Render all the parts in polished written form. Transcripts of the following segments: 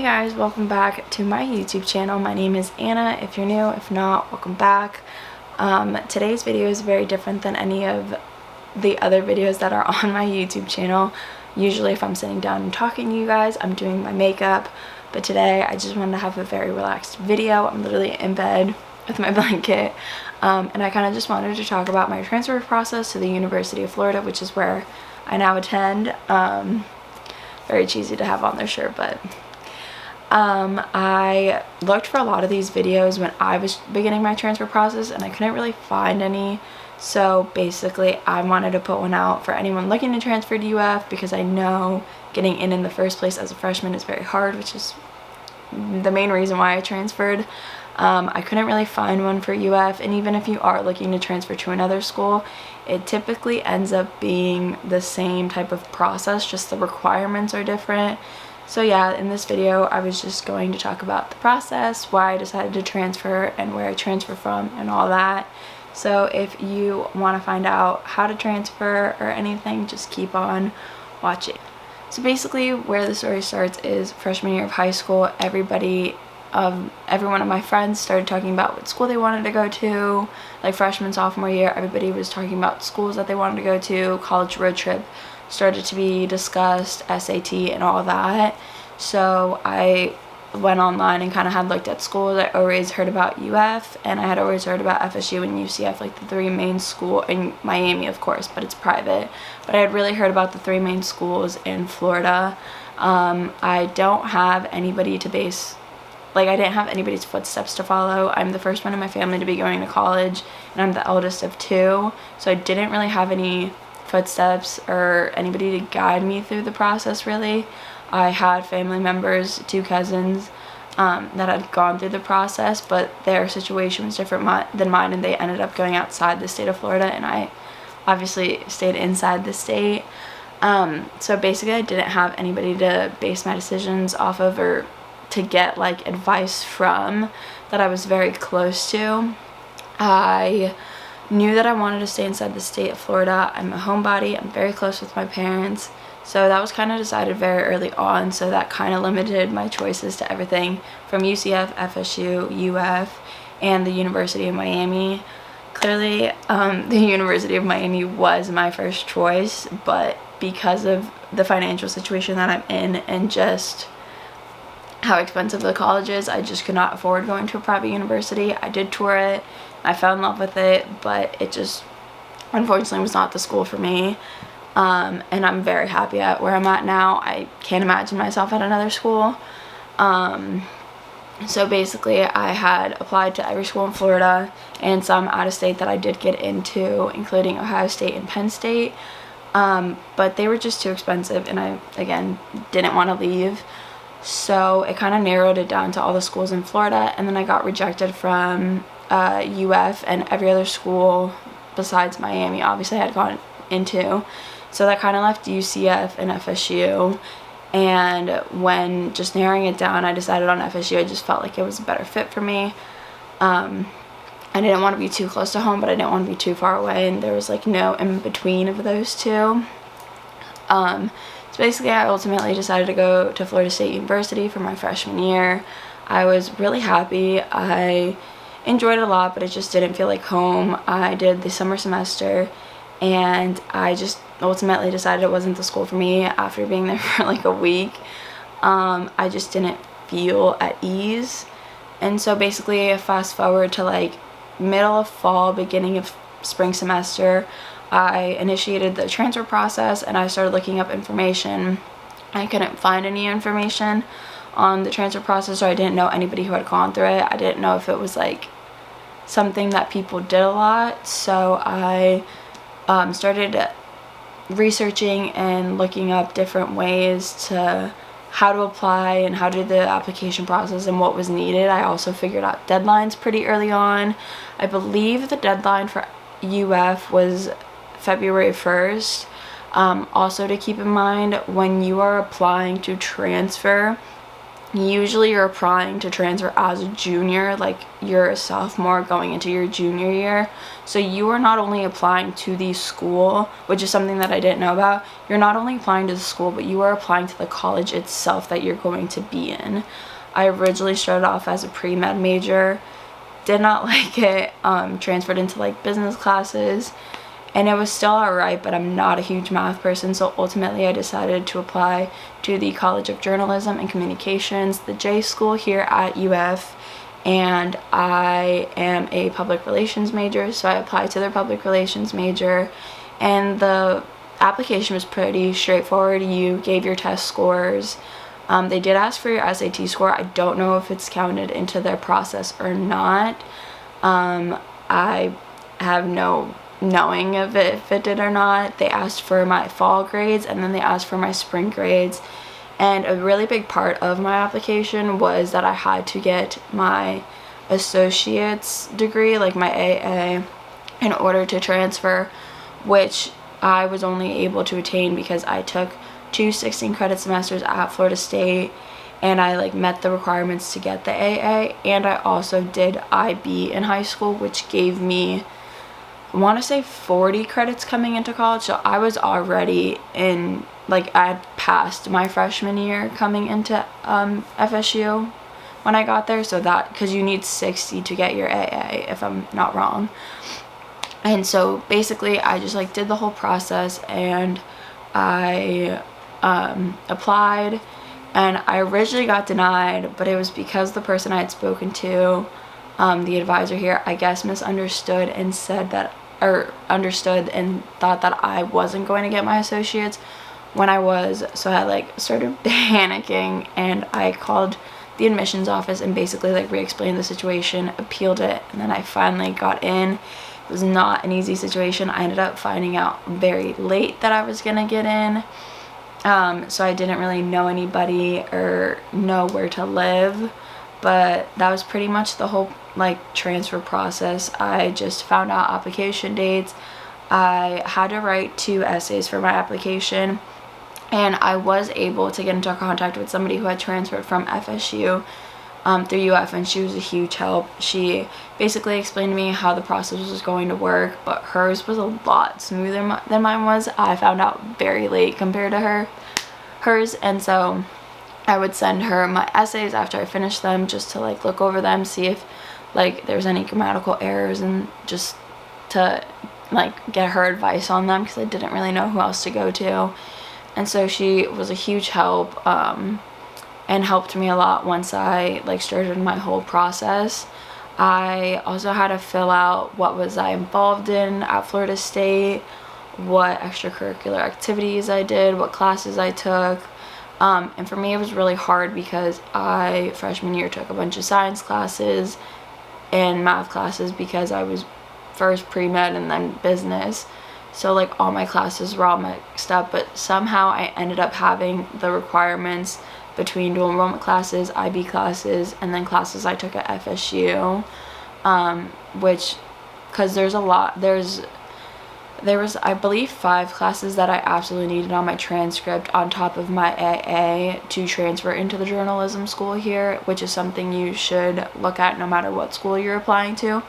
guys, welcome back to my YouTube channel. My name is Anna. If you're new, if not, welcome back. Today's video is very different than any of the other videos that are on my YouTube channel. Usually if I'm sitting down and talking to you guys, I'm doing my makeup, but today I just wanted to have a very relaxed video. I'm literally in bed with my blanket, and I kind of just wanted to talk about my transfer process to the University of Florida, which is where I now attend. Very cheesy to have on their shirt, but I looked for a lot of these videos when I was beginning my transfer process and I couldn't really find any. So basically I wanted to put one out for anyone looking to transfer to UF, because I know getting in the first place as a freshman is very hard, which is the main reason why I transferred. I couldn't really find one for UF, and even if you are looking to transfer to another school, it typically ends up being the same type of process, just the requirements are different. So yeah, in this video I was just going to talk about the process, why I decided to transfer and where I transfer from and all that. So if you want to find out how to transfer or anything, just keep on watching. So basically where the story starts is freshman year of high school. Every one of my friends started talking about what school they wanted to go to. Like freshman, sophomore year, everybody was talking about schools that they wanted to go to. College road trip started to be discussed, SAT and all that. So I went online and kind of had looked at schools. I always heard about UF, and I had always heard about FSU and UCF, like the three main schools, in Miami of course, but it's private. But I had really heard about the three main schools in Florida. I don't have anybody to base, like I didn't have anybody's footsteps to follow. I'm the first one in my family to be going to college, and I'm the eldest of two, so I didn't really have any footsteps or anybody to guide me through the process really. I had family members, two cousins, that had gone through the process, but their situation was different than mine, and they ended up going outside the state of Florida, and I obviously stayed inside the state. So basically I didn't have anybody to base my decisions off of, or to get like advice from, that I was very close to. I knew that I wanted to stay inside the state of Florida. I'm a homebody. I'm very close with my parents. So that was kind of decided very early on. So that kind of limited my choices to everything from UCF, FSU, UF, and the University of Miami. Clearly, the University of Miami was my first choice, but because of the financial situation that I'm in and just how expensive the college is, I just could not afford going to a private university. I did tour it. I fell in love with it, but it just unfortunately was not the school for me. And I'm very happy at where I'm at now. I can't imagine myself at another school. So basically I had applied to every school in Florida and some out of state that I did get into, including Ohio State and Penn State. But they were just too expensive, and I, again, didn't want to leave. So it kind of narrowed it down to all the schools in Florida, and then I got rejected from UF and every other school besides Miami, obviously I had gone into. So that kind of left UCF and FSU, and when just narrowing it down, I decided on FSU. I just felt like it was a better fit for me. I didn't want to be too close to home, but I didn't want to be too far away, and there was like no in between of those two. So basically I ultimately decided to go to Florida State University for my freshman year. I was really happy. I enjoyed it a lot, but it just didn't feel like home. I did the summer semester, and I just ultimately decided it wasn't the school for me after being there for like a week. I just didn't feel at ease. And so basically fast forward to like middle of fall, beginning of spring semester, I initiated the transfer process and I started looking up information. I couldn't find any information on the transfer process, or I didn't know anybody who had gone through it. I didn't know if it was like something that people did a lot. So I started researching and looking up different ways to how to apply and how to do the application process and what was needed. I also figured out deadlines pretty early on. I believe the deadline for UF was February 1st. Also to keep in mind, when you are applying to transfer, usually you're applying to transfer as a junior, like you're a sophomore going into your junior year. So you are not only applying to the school, which is something that I didn't know about. You're not only applying to the school, but you are applying to the college itself that you're going to be in. I originally started off as a pre-med major, did not like it, transferred into like business classes, and it was still alright, but I'm not a huge math person, so ultimately I decided to apply to the College of Journalism and Communications, the J School here at UF, and I am a public relations major, so I applied to their public relations major, and the application was pretty straightforward. You gave your test scores. They did ask for your SAT score. I don't know if it's counted into their process or not. I have no knowing of it, if it did or not. They asked for my fall grades, and then they asked for my spring grades, and a really big part of my application was that I had to get my associate's degree, like my AA, in order to transfer, which I was only able to attain because I took 2 16 credit semesters at Florida State, and I like met the requirements to get the AA, and I also did IB in high school, which gave me, I want to say 40 credits coming into college. So I was already in, like, I had passed my freshman year coming into FSU when I got there. So that, because you need 60 to get your AA, if I'm not wrong. And so basically I just like did the whole process, and I applied, and I originally got denied, but it was because the person I had spoken to, the advisor here, I guess misunderstood and said that, or understood and thought that I wasn't going to get my associates when I was. So I like started panicking, and I called the admissions office and basically like re-explained the situation, appealed it, and then I finally got in. It was not an easy situation. I ended up finding out very late that I was gonna get in. So I didn't really know anybody or know where to live, but that was pretty much the whole like transfer process. I just found out application dates. I had to write 2 essays for my application, and I was able to get into contact with somebody who had transferred from FSU through UF, and she was a huge help. She basically explained to me how the process was going to work, but hers was a lot smoother than mine was. I found out very late compared to hers, and so I would send her my essays after I finished them just to like look over them, see if like there's any grammatical errors, and just to like get her advice on them, because I didn't really know who else to go to. And so she was a huge help, and helped me a lot once I like started my whole process. I also had to fill out what was I involved in at Florida State, what extracurricular activities I did, what classes I took. And for me it was really hard because I freshman year took a bunch of science classes and math classes because I was first pre-med and then business. So like all my classes were all mixed up, but somehow I ended up having the requirements between dual enrollment classes, IB classes, and then classes I took at FSU, which, because there was I believe 5 classes that I absolutely needed on my transcript on top of my AA to transfer into the journalism school here, which is something you should look at no matter what school you're applying to.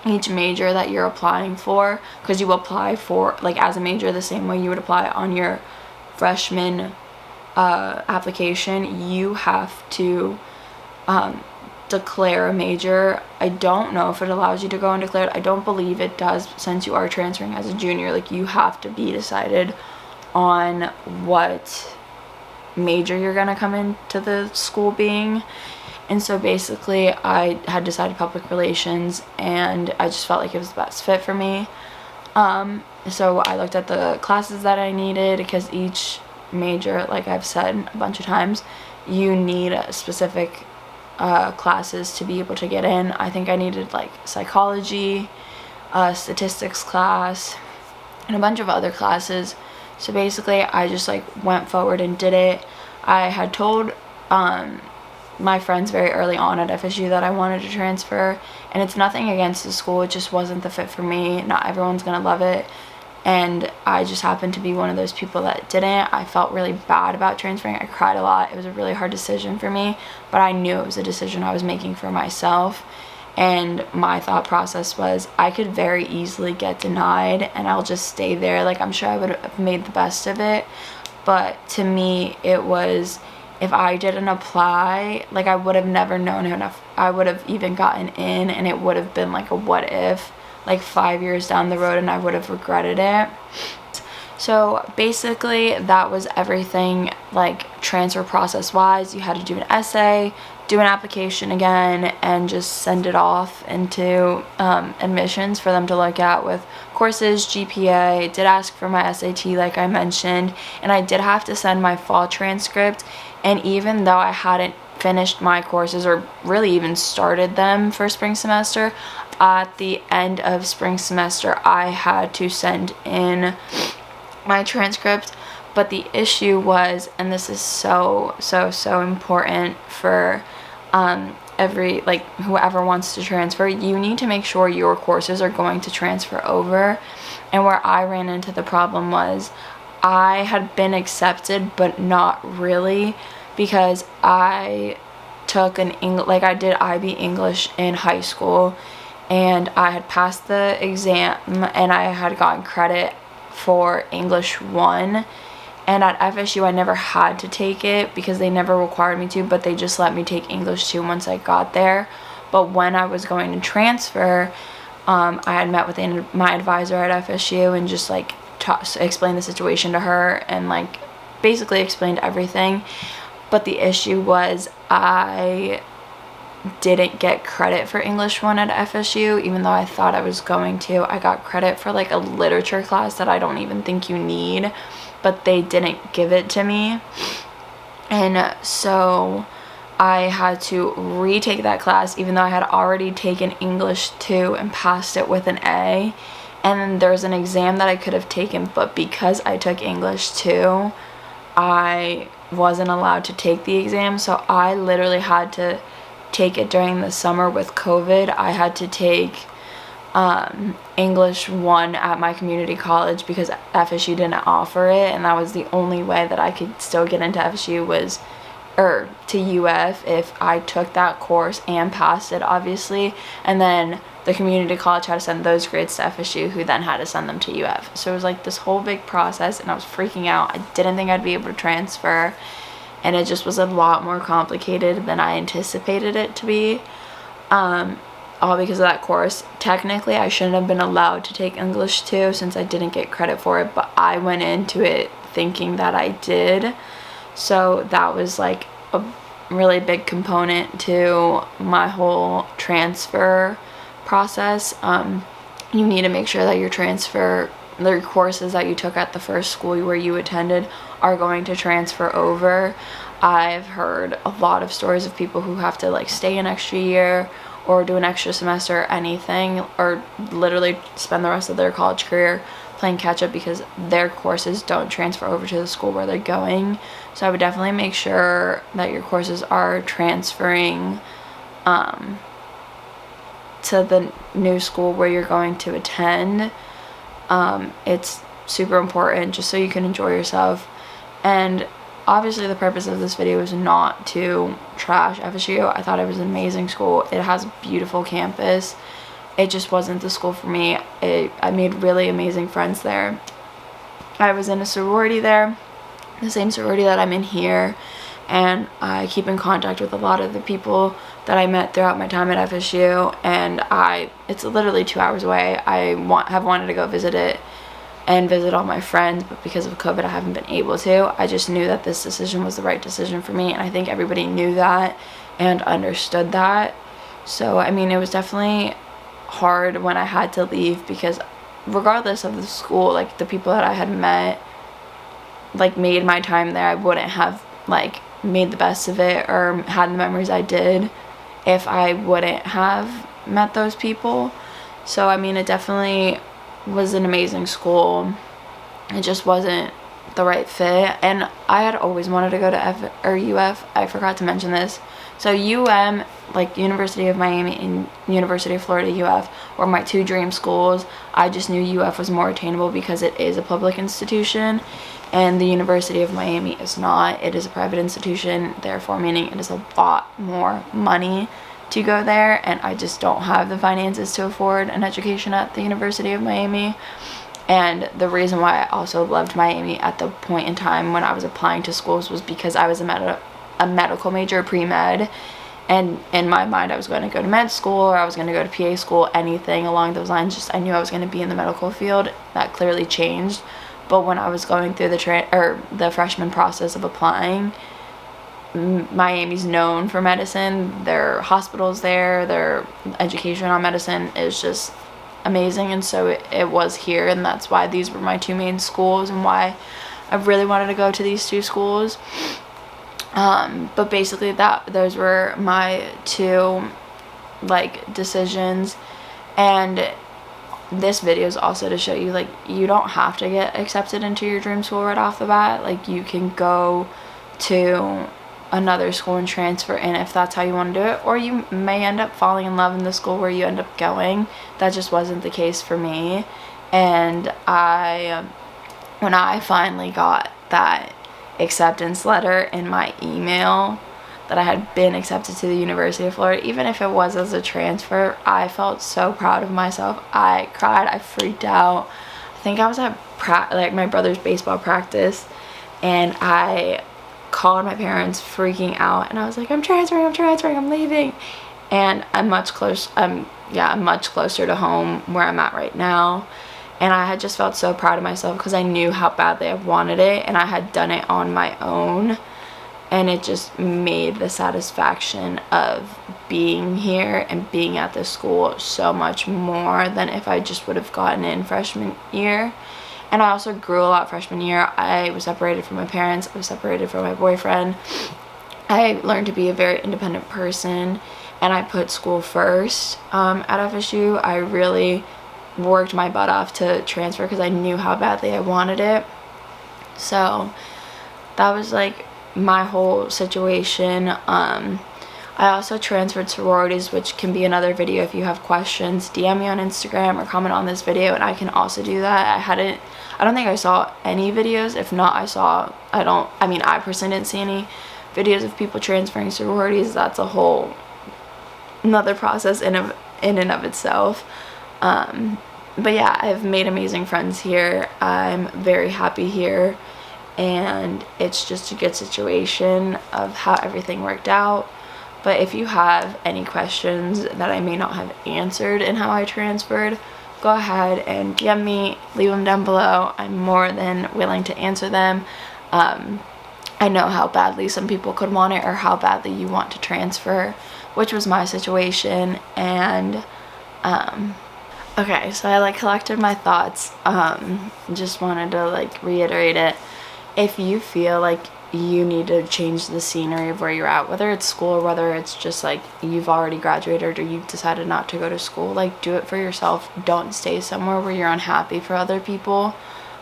Each major that you're applying for, because you apply for like as a major the same way you would apply on your freshman application, you have to declare a major. I don't know if it allows you to go undeclared. I don't believe it does, since you are transferring as a junior. Like you have to be decided on what major you're gonna come into the school being. And so basically I had decided public relations, and I just felt like it was the best fit for me. So I looked at the classes that I needed, because each major, like I've said a bunch of times, you need specific classes to be able to get in. I think I needed like psychology, statistics class, and a bunch of other classes. So basically I just like went forward and did it. I had told my friends very early on at FSU that I wanted to transfer, and it's nothing against the school, it just wasn't the fit for me. Not everyone's gonna love it. and I just happened to be one of those people that didn't. I felt really bad about transferring. I cried a lot. It was a really hard decision for me, but I knew it was a decision I was making for myself. And my thought process was, I could very easily get denied and I'll just stay there. Like, I'm sure I would have made the best of it, but to me it was, if I didn't apply, like, I would have never known enough. I would have even gotten in, and it would have been like a what if, like 5 years down the road, and I would have regretted it. So basically that was everything, like transfer process wise. You had to do an essay, do an application again, and just send it off into admissions for them to look at with courses, GPA. It did ask for my SAT, like I mentioned, and I did have to send my fall transcript. And even though I hadn't finished my courses or really even started them for spring semester, at the end of spring semester I had to send in my transcript. But the issue was, and this is so important for whoever wants to transfer, you need to make sure your courses are going to transfer over. And where I ran into the problem was, I had been accepted but not really, because I took I did IB English in high school, and I had passed the exam and I had gotten credit for English 1, and at FSU I never had to take it because they never required me to, but they just let me take English 2 once I got there. But when I was going to transfer, I had met with my advisor at FSU and just like explained the situation to her and like basically explained everything. But the issue was, I didn't get credit for English 1 at FSU, even though I thought I was going to. I got credit for like a literature class that I don't even think you need, but they didn't give it to me. And so I had to retake that class, even though I had already taken English 2 and passed it with an A. And then there's an exam that I could have taken, but because I took English 2, I wasn't allowed to take the exam. So I literally had to take it during the summer with COVID. I had to take English 1 at my community college because FSU didn't offer it, and that was the only way that I could still get into FSU was, or to UF, if I took that course and passed it, obviously, and then the community college had to send those grades to FSU, who then had to send them to UF. So it was like this whole big process, and I was freaking out. I didn't think I'd be able to transfer, and it just was a lot more complicated than I anticipated it to be, all because of that course. Technically, I shouldn't have been allowed to take English 2 since I didn't get credit for it, but I went into it thinking that I did. So that was like a really big component to my whole transfer process. You need to make sure that the courses that you took at the first school where you attended are going to transfer over. I've heard a lot of stories of people who have to like stay an extra year or do an extra semester or anything, or literally spend the rest of their college career playing catch up because their courses don't transfer over to the school where they're going. So I would definitely make sure that your courses are transferring to the new school where you're going to attend. It's super important just so you can enjoy yourself. And obviously the purpose of this video is not to trash FSU. I thought it was an amazing school. It has a beautiful campus. It just wasn't the school for me. I made really amazing friends there. I was in a sorority there, the same sorority that I'm in here, and I keep in contact with a lot of the people that I met throughout my time at FSU, and it's literally 2 hours away. I have wanted to go visit it and visit all my friends, but because of COVID I haven't been able to. I just knew that this decision was the right decision for me, and I think everybody knew that and understood that. So I mean, it was definitely hard when I had to leave, because regardless of the school, like the people that I had met, like made my time there, I wouldn't have like made the best of it or had the memories I did if I wouldn't have met those people. So I mean, it definitely was an amazing school. It just wasn't the right fit, and I had always wanted to go to UF. I forgot to mention this. So like University of Miami and University of Florida, UF, were my two dream schools. I just knew UF was more attainable because it is a public institution, and the University of Miami is not. It is a private institution, therefore meaning it is a lot more money to go there, and I just don't have the finances to afford an education at the University of Miami. And the reason why I also loved Miami at the point in time when I was applying to schools was because I was a medical major, pre-med, and in my mind I was going to go to med school, or I was going to go to PA school, anything along those lines. Just I knew I was going to be in the medical field. That clearly changed. But when I was going through the freshman process of applying, Miami's known for medicine. Their hospitals there, their education on medicine is just amazing, and so it was here, and that's why these were my two main schools and why I really wanted to go to these two schools. But basically those were my two like decisions, and this video is also to show you like you don't have to get accepted into your dream school right off the bat. Like you can go to another school and transfer in if that's how you want to do it, or you may end up falling in love in the school where you end up going. That just wasn't the case for me, and when I finally got that acceptance letter in my email that I had been accepted to the University of Florida, even if it was as a transfer, I felt so proud of myself. I cried, I freaked out. I think I was at like my brother's baseball practice, and I called my parents freaking out, and I was like, I'm transferring, I'm leaving. And I'm much closer to home where I'm at right now, and I had just felt so proud of myself because I knew how badly I wanted it, and I had done it on my own, and it just made the satisfaction of being here and being at this school so much more than if I just would have gotten in freshman year. And I also grew a lot freshman year. I was separated from my parents. I was separated from my boyfriend. I learned to be a very independent person, and I put school first at FSU. I really worked my butt off to transfer because I knew how badly I wanted it. So that was like my whole situation. I also transferred sororities, which can be another video. If you have questions, DM me on Instagram or comment on this video, and I can also do that. I don't think I saw any videos. If not, I personally didn't see any videos of people transferring sororities. That's a whole another process in and of itself. But yeah, I've made amazing friends here. I'm very happy here, and it's just a good situation of how everything worked out. But if you have any questions that I may not have answered in how I transferred, go ahead and DM me, leave them down below. I'm more than willing to answer them. I know how badly some people could want it, or how badly you want to transfer, which was my situation. And okay, so I collected my thoughts. Just wanted to reiterate it. If you feel like you need to change the scenery of where you're at, whether it's school or whether it's just you've already graduated or you've decided not to go to school, do it for yourself. Don't stay somewhere where you're unhappy for other people.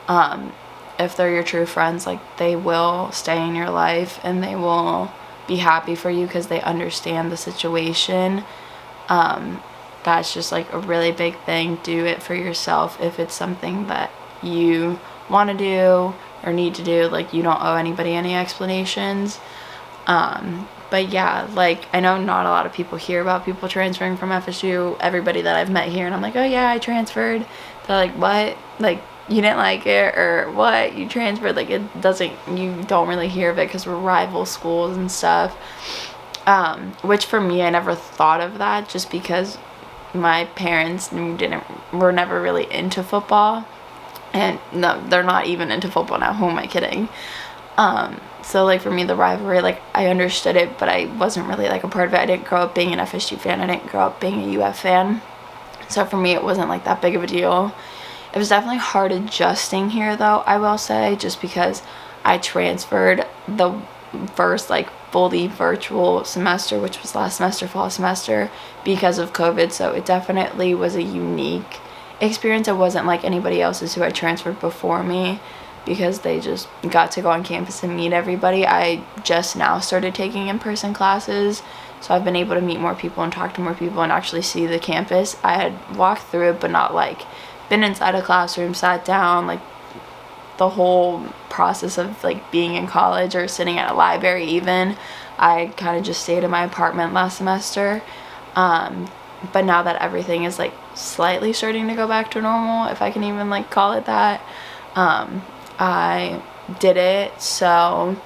If they're your true friends, they will stay in your life and they will be happy for you because they understand the situation. That's just a really big thing. Do it for yourself. If it's something that you want to do or need to do, you don't owe anybody any explanations. But yeah, I know not a lot of people hear about people transferring from FSU. Everybody that I've met here, and I'm like, oh yeah, I transferred. They're like, what? You didn't like it, or what? You transferred? You don't really hear of it because we're rival schools and stuff. Which for me, I never thought of that, just because my parents were never really into football. And no, they're not even into football now. Who am I kidding? So for me, the rivalry, I understood it, but I wasn't really a part of it. I didn't grow up being an FSU fan. I didn't grow up being a UF fan. So for me, it wasn't that big of a deal. It was definitely hard adjusting here, though, I will say, just because I transferred the first fully virtual semester, which was last semester, fall semester, because of COVID. So it definitely was a unique experience. It wasn't like anybody else's who had transferred before me, because they just got to go on campus and meet everybody. I just now started taking in-person classes, so I've been able to meet more people and talk to more people and actually see the campus. I had walked through it, but not like been inside a classroom, sat down, like the whole process of like being in college or sitting at a library even. I kind of just stayed in my apartment last semester. But now that everything is like slightly starting to go back to normal, if I can even like call it that, I did it. So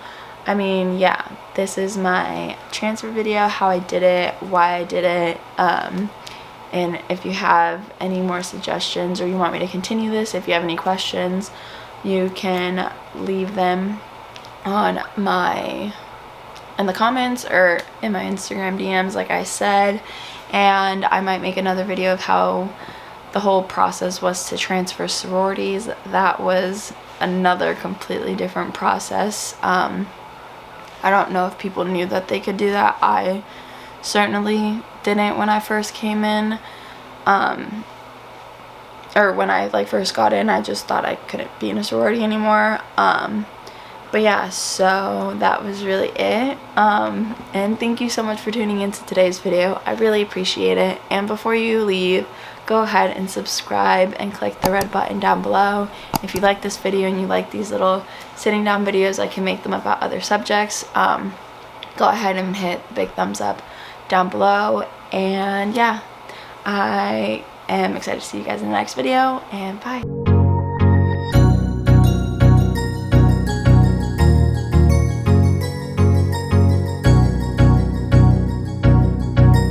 I mean, yeah, this is my transfer video, how I did it, why I did it, and if you have any more suggestions or you want me to continue this, if you have any questions, you can leave them on in the comments or in my Instagram DMs, like I said, and I might make another video of how the whole process was to transfer sororities. That was another completely different process. I don't know if people knew that they could do that. I certainly didn't when I first came in, or when I like first got in. I just thought I couldn't be in a sorority anymore. But yeah, so that was really it. And thank you so much for tuning into today's video. I really appreciate it. And before you leave, go ahead and subscribe and click the red button down below. If you like this video and you like these little sitting down videos, I can make them about other subjects. Go ahead and hit the big thumbs up down below. And yeah, I am excited to see you guys in the next video, and bye.